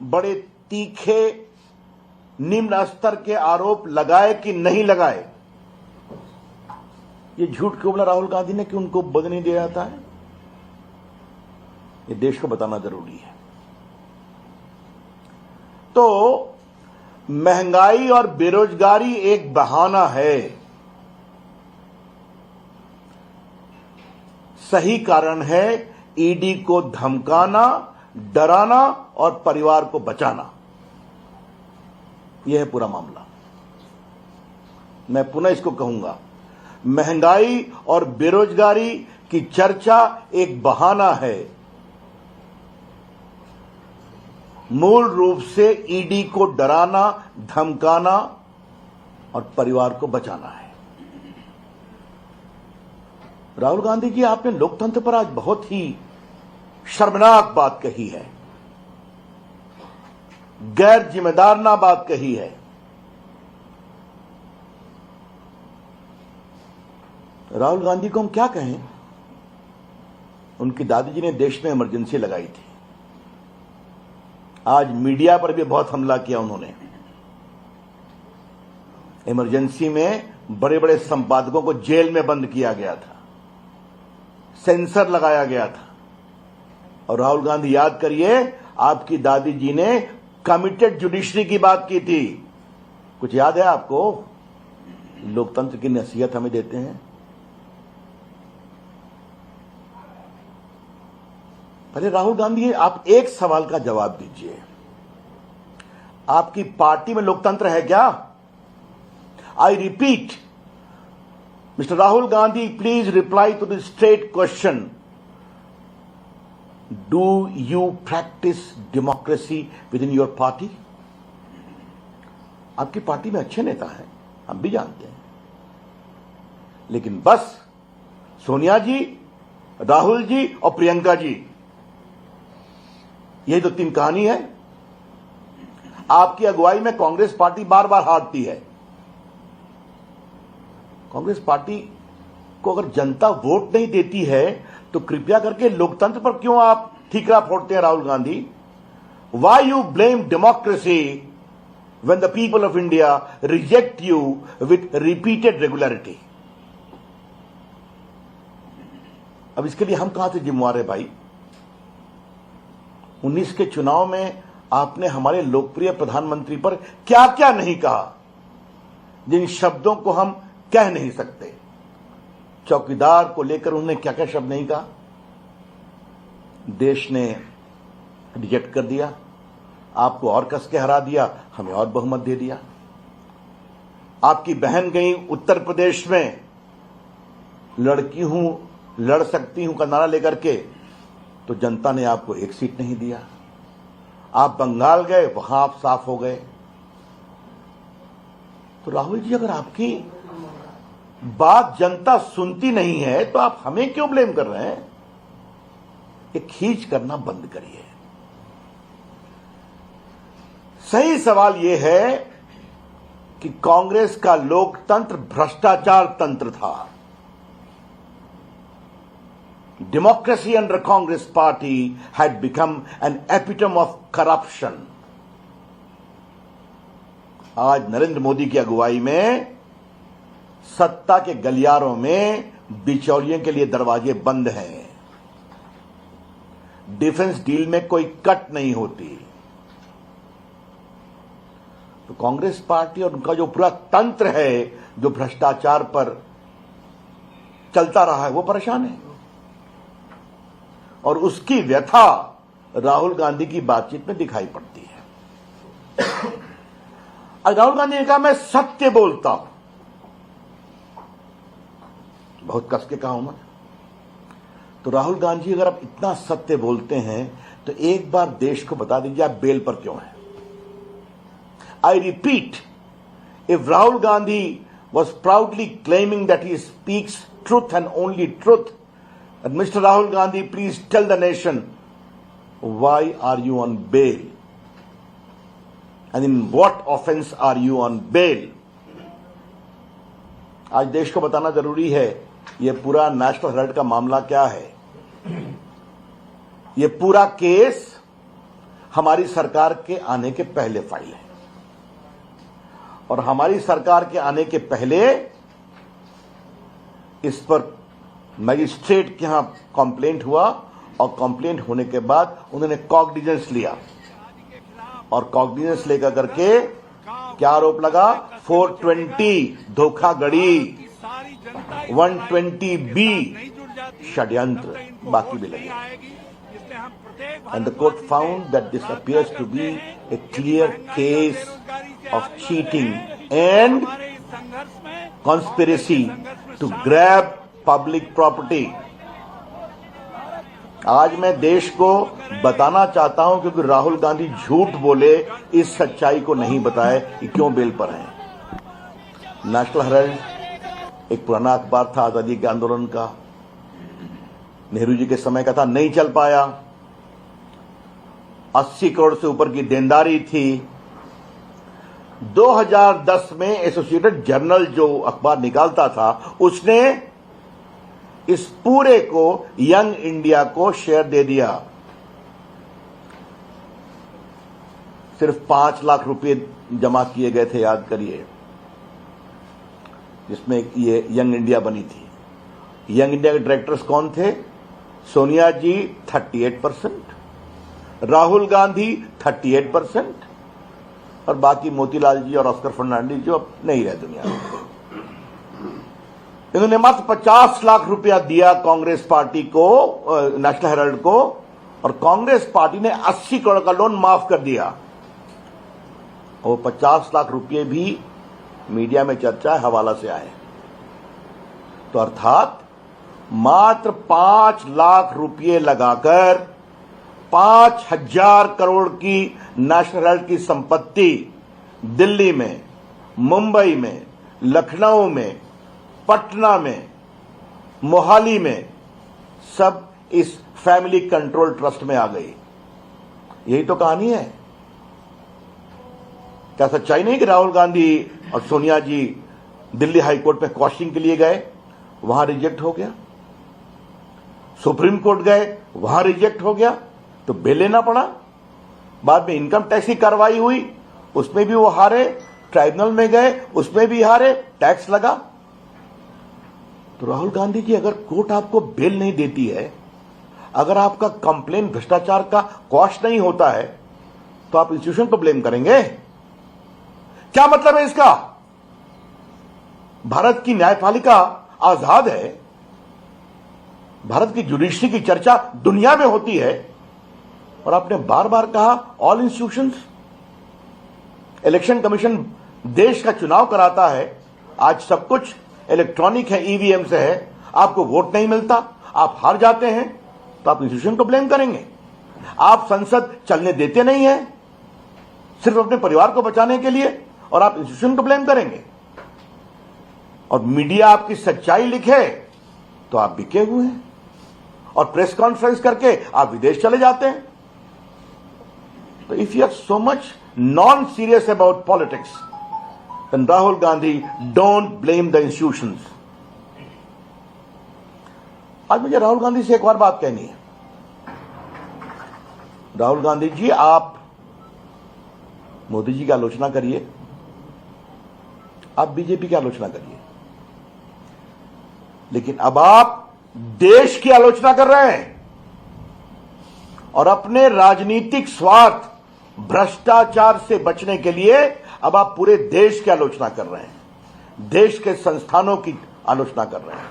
बड़े तीखे निम्न स्तर के आरोप लगाए कि नहीं लगाए, ये झूठ क्यों बोला राहुल गांधी ने कि उनको बद नहीं दिया जाता है? ये देश को बताना जरूरी है। तो महंगाई और बेरोजगारी एक बहाना है, सही कारण है ईडी को धमकाना, डराना और परिवार को बचाना। यह है पूरा मामला। मैं पुनः इसको कहूंगा, महंगाई और बेरोजगारी की चर्चा एक बहाना है, मूल रूप से ईडी को डराना, धमकाना और परिवार को बचाना है। राहुल गांधी जी, आपने लोकतंत्र पर आज बहुत ही शर्मनाक बात कही है, गैर जिम्मेदाराना बात कही है। राहुल गांधी को हम क्या कहें? उनकी दादी जी ने देश में इमरजेंसी लगाई थी। आज मीडिया पर भी बहुत हमला किया उन्होंने। इमरजेंसी में बड़े बड़े संपादकों को जेल में बंद किया गया था, सेंसर लगाया गया था। और राहुल गांधी, याद करिए, आपकी दादी जी ने कमिटेड जुडिशरी की बात की थी। कुछ याद है आपको? लोकतंत्र की नसीहत हमें देते हैं। पहले राहुल गांधी, आप एक सवाल का जवाब दीजिए, आपकी पार्टी में लोकतंत्र है क्या? I repeat, mister Rahul Gandhi, please reply to the straight question, do you practise democracy within your party? आपकी पार्टी में अच्छे नेता हैं, हम भी जानते हैं, लेकिन बस सोनिया जी, राहुल जी और प्रियंका जी, यही तो तीन कहानी है। आपकी अगुवाई में कांग्रेस पार्टी बार बार हारती है। कांग्रेस पार्टी को अगर जनता वोट नहीं देती है तो कृपया करके लोकतंत्र पर क्यों आप ठीकरा फोड़ते हैं Rahul Gandhi? Why you blame democracy when the people of India reject you with repeated regularity? अब इसके लिए हम कहां से जिम्मेवार है भाई? 19 के चुनाव में आपने हमारे लोकप्रिय प्रधानमंत्री पर क्या क्या नहीं कहा, जिन शब्दों को हम कह नहीं सकते। चौकीदार को लेकर उन्होंने क्या क्या शब्द नहीं कहा, देश ने रिजेक्ट कर दिया, आपको और कस के हरा दिया, हमें और बहुमत दे दिया। आपकी बहन गई उत्तर प्रदेश में, लड़की हूं, लड़ सकती हूं का नारा लेकर के, तो जनता ने आपको एक सीट नहीं दिया। आप बंगाल गए, वहां आप साफ हो गए। तो राहुल जी, अगर आपकी बात जनता सुनती नहीं है तो आप हमें क्यों ब्लेम कर रहे हैं? ये खींच करना बंद करिए। सही सवाल यह है कि कांग्रेस का लोकतंत्र भ्रष्टाचार तंत्र था। Democracy under Congress party had become an epitome of corruption. आज नरेंद्र मोदी की अगुवाई में सत्ता के गलियारों में बिचौलियों के लिए दरवाजे बंद हैं। डिफेंस डील में कोई कट नहीं होती। तो कांग्रेस पार्टी और उनका जो पूरा तंत्र है, जो भ्रष्टाचार पर चलता रहा है, वो परेशान है। और उसकी व्यथा राहुल गांधी की बातचीत में दिखाई पड़ती है। राहुल गांधी ने कहा, मैं सत्य बोलता हूं। बहुत कस के कहा हूं मैं। तो राहुल गांधी, अगर आप इतना सत्य बोलते हैं तो एक बार देश को बता दीजिए, आप बेल पर क्यों हैं? I repeat, if Rahul Gandhi was proudly claiming that he speaks truth and only truth, and Mr. Rahul Gandhi, please tell the nation, why are you on bail? And in what offense are you on bail? आज देश को बताना जरूरी है, यह पूरा national Herald का मामला क्या है। यह पूरा केस हमारी सरकार के आने के पहले फाइल है और हमारी सरकार के आने के पहले इस पर मजिस्ट्रेट के यहां कंप्लेंट हुआ और कंप्लेंट होने के बाद उन्होंने कॉग्निजेंस लिया और कॉग्निजेंस लेकर करके क्या आरोप लगा, 420 धोखाधड़ी, 120B षड्यंत्र, बाकी भी लगे। And the court found that this appears to be a clear case of cheating and conspiracy to grab public property। आज मैं देश को बताना चाहता हूं क्योंकि राहुल गांधी झूठ बोले, इस सच्चाई को नहीं बताए कि क्यों बेल पर हैं। नेशनल हेराल्ड एक पुराना अखबार था आजादी के आंदोलन का, नेहरू जी के समय का था, नहीं चल पाया। 80 करोड़ से ऊपर की देनदारी थी। 2010 में एसोसिएटेड जर्नल जो अखबार निकालता था उसने इस पूरे को यंग इंडिया को शेयर दे दिया। सिर्फ 5 लाख रुपए जमा किए गए थे, याद करिए, जिसमें ये यंग इंडिया बनी थी। यंग इंडिया के डायरेक्टर्स कौन थे? सोनिया जी 38%, राहुल गांधी 38% और बाकी मोतीलाल जी और ऑस्कर फर्नांडिस जो अब नहीं रहे दुनिया में। इन्होंने मात्र 50 लाख रुपया दिया कांग्रेस पार्टी को, नेशनल हेराल्ड को, और कांग्रेस पार्टी ने 80 करोड़ का लोन माफ कर दिया। और 50 लाख रुपये भी मीडिया में चर्चा हवाला से आए। तो अर्थात मात्र 5 लाख रुपये लगाकर 5000 करोड़ की नेशनल हेराल्ड की संपत्ति दिल्ली में, मुंबई में, लखनऊ में, पटना में, मोहाली में सब इस फैमिली कंट्रोल ट्रस्ट में आ गई। यही तो कहानी है। क्या सच्चाई नहीं कि राहुल गांधी और सोनिया जी दिल्ली हाईकोर्ट में क्वेश्चनिंग के लिए गए, वहां रिजेक्ट हो गया, सुप्रीम कोर्ट गए, वहां रिजेक्ट हो गया, तो बेल लेना पड़ा। बाद में इनकम टैक्स की कार्रवाई हुई, उसमें भी वो हारे, ट्राइब्यूनल में गए, उसमें भी हारे, टैक्स लगा। तो राहुल गांधी जी, अगर कोर्ट आपको बेल नहीं देती है, अगर आपका कंप्लेन भ्रष्टाचार का क्वाश नहीं होता है, तो आप इंस्टीट्यूशन को ब्लेम करेंगे? क्या मतलब है इसका? भारत की न्यायपालिका आजाद है, भारत की जुडिशरी की चर्चा दुनिया में होती है, और आपने बार बार कहा ऑल इंस्टीट्यूशंस। इलेक्शन कमीशन देश का चुनाव कराता है, आज सब कुछ इलेक्ट्रॉनिक है, ईवीएम से है, आपको वोट नहीं मिलता, आप हार जाते हैं, तो आप इंस्टीट्यूशन को ब्लेम करेंगे। आप संसद चलने देते नहीं है सिर्फ अपने परिवार को बचाने के लिए, और आप इंस्टीट्यूशन को ब्लेम करेंगे। और मीडिया आपकी सच्चाई लिखे तो आप बिके हुए हैं, और प्रेस कॉन्फ्रेंस करके आप विदेश चले जाते हैं। तो if you are so much non serious about politics, then Rahul Gandhi, don't blame the institutions। आज मुझे राहुल गांधी से एक और बात कहनी है। राहुल गांधी जी, आप मोदी जी की आलोचना करिए, आप बीजेपी की आलोचना करिए, लेकिन अब आप देश की आलोचना कर रहे हैं और अपने राजनीतिक स्वार्थ, भ्रष्टाचार से बचने के लिए अब आप पूरे देश की आलोचना कर रहे हैं, देश के संस्थानों की आलोचना कर रहे हैं।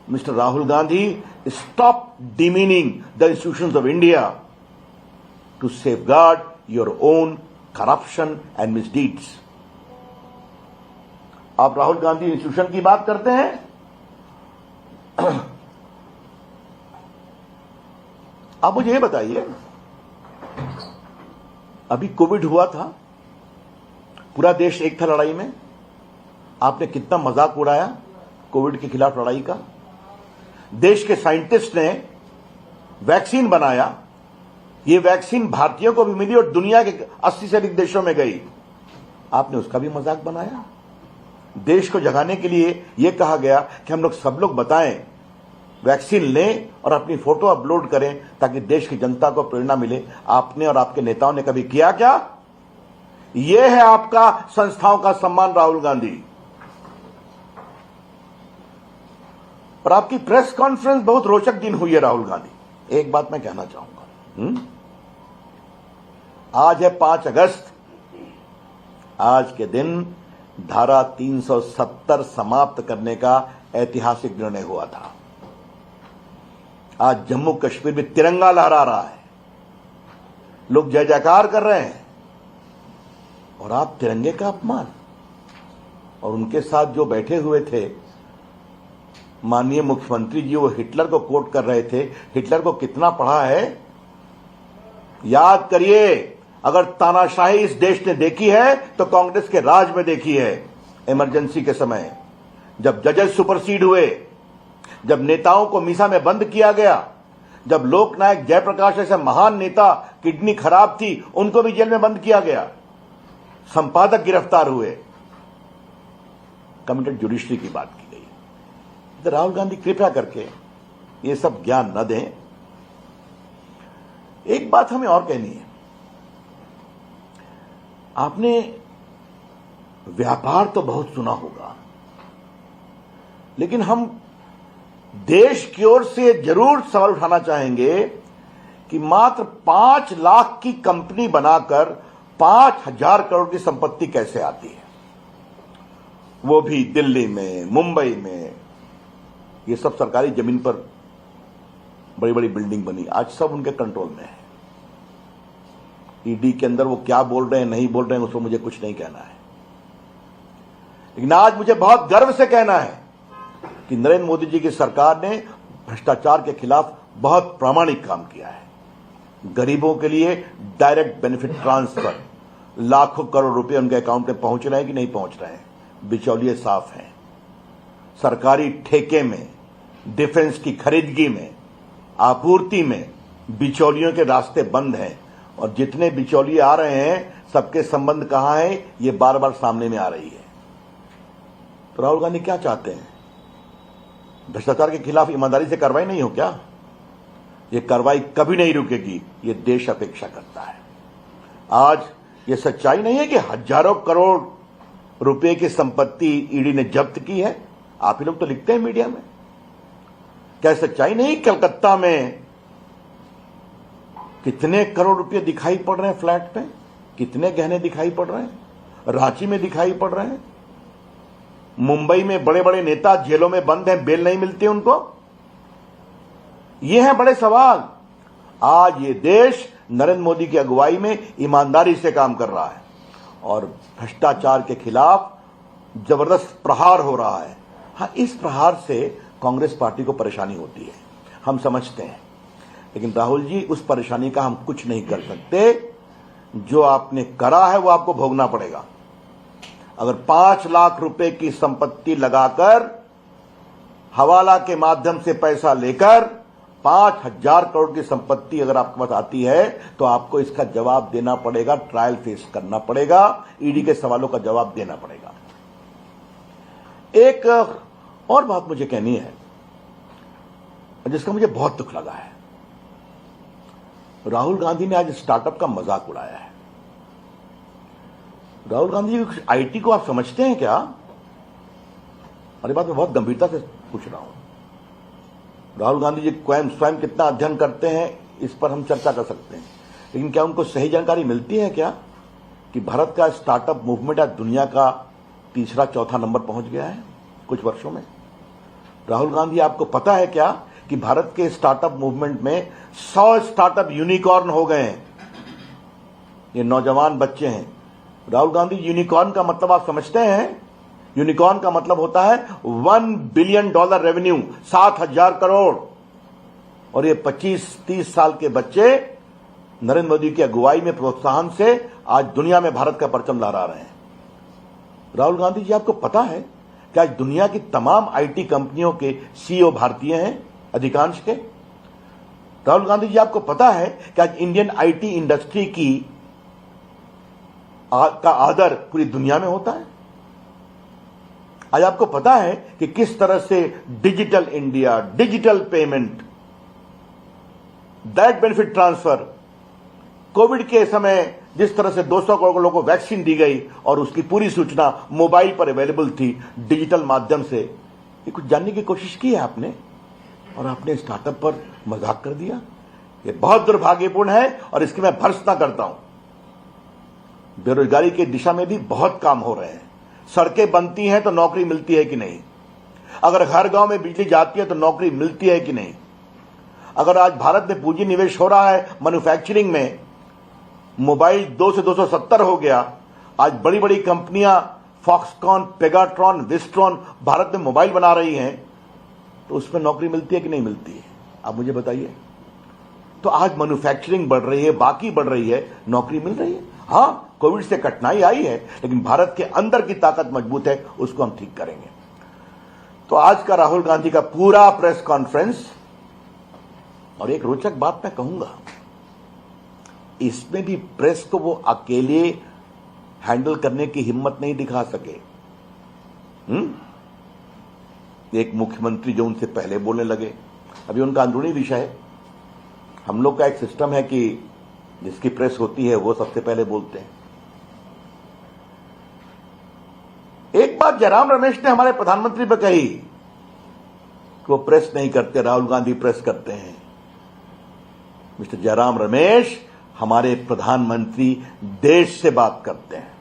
Mister Rahul Gandhi, stop demeaning the institutions of India to safeguard your own corruption and misdeeds. आप राहुल गांधी इंस्टीट्यूशन की बात करते हैं, आप मुझे ये बताइए, अभी कोविड हुआ था, पूरा देश एक था लड़ाई में, आपने कितना मजाक उड़ाया कोविड के खिलाफ लड़ाई का। देश के साइंटिस्ट ने वैक्सीन बनाया, ये वैक्सीन भारतीयों को भी मिली और दुनिया के 80 से अधिक देशों में गई, आपने उसका भी मजाक बनाया। देश को जगाने के लिए यह कहा गया कि हम लोग सब लोग बताएं वैक्सीन लें और अपनी फोटो अपलोड करें ताकि देश की जनता को प्रेरणा मिले। आपने और आपके नेताओं ने कभी किया क्या? यह है आपका संस्थाओं का सम्मान राहुल गांधी। और आपकी प्रेस कॉन्फ्रेंस बहुत रोचक दिन हुई है राहुल गांधी। एक बात मैं कहना चाहूंगा, आज है 5 अगस्त। आज के दिन धारा 370 समाप्त करने का ऐतिहासिक निर्णय हुआ था। आज जम्मू कश्मीर में तिरंगा लहरा रहा है, लोग जय जयकार कर रहे हैं, और आप तिरंगे का अपमान। और उनके साथ जो बैठे हुए थे माननीय मुख्यमंत्री जी, वो हिटलर को कोट कर रहे थे। हिटलर को कितना पढ़ा है याद करिए। अगर तानाशाही इस देश ने देखी है तो कांग्रेस के राज में देखी है। इमरजेंसी के समय जब जजेस सुपरसीड हुए, जब नेताओं को मीसा में बंद किया गया, जब लोकनायक जयप्रकाश ऐसे महान नेता किडनी खराब थी उनको भी जेल में बंद किया गया, संपादक गिरफ्तार हुए, कमिटेड जुडिशरी की बात की गई। तो राहुल गांधी कृपया करके ये सब ज्ञान न दें। एक बात हमें और कहनी है, आपने व्यापार तो बहुत सुना होगा, लेकिन हम देश की ओर से जरूर सवाल उठाना चाहेंगे कि मात्र 5 लाख की कंपनी बनाकर 5,000 करोड़ की संपत्ति कैसे आती है, वो भी दिल्ली में, मुंबई में। ये सब सरकारी जमीन पर बड़ी बड़ी बिल्डिंग बनी, आज सब उनके कंट्रोल में है। ईडी के अंदर वो क्या बोल रहे हैं नहीं बोल रहे हैं उसको मुझे कुछ नहीं कहना है, लेकिन आज मुझे बहुत गर्व से कहना है कि नरेंद्र मोदी जी की सरकार ने भ्रष्टाचार के खिलाफ बहुत प्रामाणिक काम किया है। गरीबों के लिए डायरेक्ट बेनिफिट ट्रांसफर, लाखों करोड़ रुपए उनके अकाउंट में पहुंच रहे हैं कि नहीं पहुंच रहे हैं, बिचौलिए साफ हैं। सरकारी ठेके में, डिफेंस की खरीदगी में, आपूर्ति में बिचौलियों के रास्ते बंद हैं, और जितने बिचौलिए आ रहे हैं सबके संबंध कहां है ये बार बार सामने में आ रही है। तो राहुल गांधी क्या चाहते हैं? भ्रष्टाचार के खिलाफ ईमानदारी से कार्रवाई नहीं हो क्या? ये कार्रवाई कभी नहीं रुकेगी, ये देश अपेक्षा करता है। आज ये सच्चाई नहीं है कि हजारों करोड़ रुपए की संपत्ति ईडी ने जब्त की है? आप ही लोग तो लिखते हैं मीडिया में। क्या सच्चाई नहीं कलकत्ता में कितने करोड़ रुपए दिखाई पड़ रहे हैं फ्लैट पे, कितने गहने दिखाई पड़ रहे हैं, रांची में दिखाई पड़ रहे हैं, मुंबई में बड़े बड़े नेता जेलों में बंद हैं, बेल नहीं मिलती उनको। ये हैं बड़े सवाल। आज ये देश नरेंद्र मोदी की अगुवाई में ईमानदारी से काम कर रहा है और भ्रष्टाचार के खिलाफ जबरदस्त प्रहार हो रहा है। हाँ, इस प्रहार से कांग्रेस पार्टी को परेशानी होती है, हम समझते हैं, लेकिन राहुल जी उस परेशानी का हम कुछ नहीं कर सकते। जो आपने करा है वो आपको भोगना पड़ेगा। अगर 5 लाख रुपए की संपत्ति लगाकर हवाला के माध्यम से पैसा लेकर 5,000 करोड़ की संपत्ति अगर आपके पास आती है तो आपको इसका जवाब देना पड़ेगा, ट्रायल फेस करना पड़ेगा, ईडी के सवालों का जवाब देना पड़ेगा। एक और बात मुझे कहनी है जिसका मुझे बहुत दुख लगा है। राहुल गांधी ने आज स्टार्टअप का मजाक उड़ाया है। राहुल गांधी जी आईटी को आप समझते हैं क्या? अरे बात मैं बहुत गंभीरता से पूछ रहा हूं। राहुल गांधी जी स्वयं कितना अध्ययन करते हैं इस पर हम चर्चा कर सकते हैं, लेकिन क्या उनको सही जानकारी मिलती है क्या कि भारत का स्टार्टअप मूवमेंट आज दुनिया का 3-4 नंबर पहुंच गया है कुछ वर्षों में? राहुल गांधी आपको पता है क्या कि भारत के स्टार्टअप मूवमेंट में 100 स्टार्टअप यूनिकॉर्न हो गए हैं? ये नौजवान बच्चे हैं। राहुल गांधी, यूनिकॉर्न का मतलब आप समझते हैं? यूनिकॉर्न का मतलब होता है $1 बिलियन रेवेन्यू, 7,000 करोड़। और ये 25-30 साल के बच्चे नरेंद्र मोदी की अगुवाई में प्रोत्साहन से आज दुनिया में भारत का परचम लहरा रहे हैं। राहुल गांधी जी, आपको पता है कि आज दुनिया की तमाम आईटी कंपनियों के सीईओ भारतीय हैं, अधिकांश के? राहुल गांधी जी, आपको पता है कि आज इंडियन आईटी इंडस्ट्री का आदर पूरी दुनिया में होता है? आज आपको पता है कि किस तरह से digital India, digital payment, direct benefit transfer, Covid के समय जिस तरह से 200 करोड़ लोगों को वैक्सीन दी गई और उसकी पूरी सूचना मोबाइल पर अवेलेबल थी डिजिटल माध्यम से, ये कुछ जानने की कोशिश की है आपने और आपने स्टार्टअप पर मजाक कर दिया। ये बहुत दुर्भाग्यपूर्ण है और इसकी मैं भर्त्सना करता हूं। बेरोजगारी की दिशा में भी बहुत काम हो रहे हैं। सड़कें बनती हैं तो नौकरी मिलती है कि नहीं? अगर हर गांव में बिजली जाती है तो नौकरी मिलती है कि नहीं? अगर आज भारत में पूंजी निवेश हो रहा है मैन्युफैक्चरिंग में, मोबाइल 2 से 270 हो गया, आज बड़ी बड़ी कंपनियां फॉक्सकॉन, पेगाट्रॉन, विस्ट्रॉन भारत में मोबाइल बना रही हैं, तो उसमें नौकरी मिलती है कि नहीं मिलती है? आप मुझे बताइए। तो आज मैन्युफैक्चरिंग बढ़ रही है, बाकी बढ़ रही है, नौकरी मिल रही है। हां, कोविड से कठिनाई आई है, लेकिन भारत के अंदर की ताकत मजबूत है, उसको हम ठीक करेंगे। तो आज का राहुल गांधी का पूरा प्रेस कॉन्फ्रेंस, और एक रोचक बात मैं कहूंगा, इसमें भी प्रेस को वो अकेले हैंडल करने की हिम्मत नहीं दिखा सके। एक मुख्यमंत्री जो उनसे पहले बोलने लगे, अभी उनका अंदरूनी विषय है। हम लोग का एक सिस्टम है कि जिसकी प्रेस होती है वो सबसे पहले बोलते हैं। एक बात जयराम रमेश ने हमारे प्रधानमंत्री पर कही कि वो प्रेस नहीं करते, राहुल गांधी प्रेस करते हैं। मिस्टर जयराम रमेश, हमारे प्रधानमंत्री देश से बात करते हैं।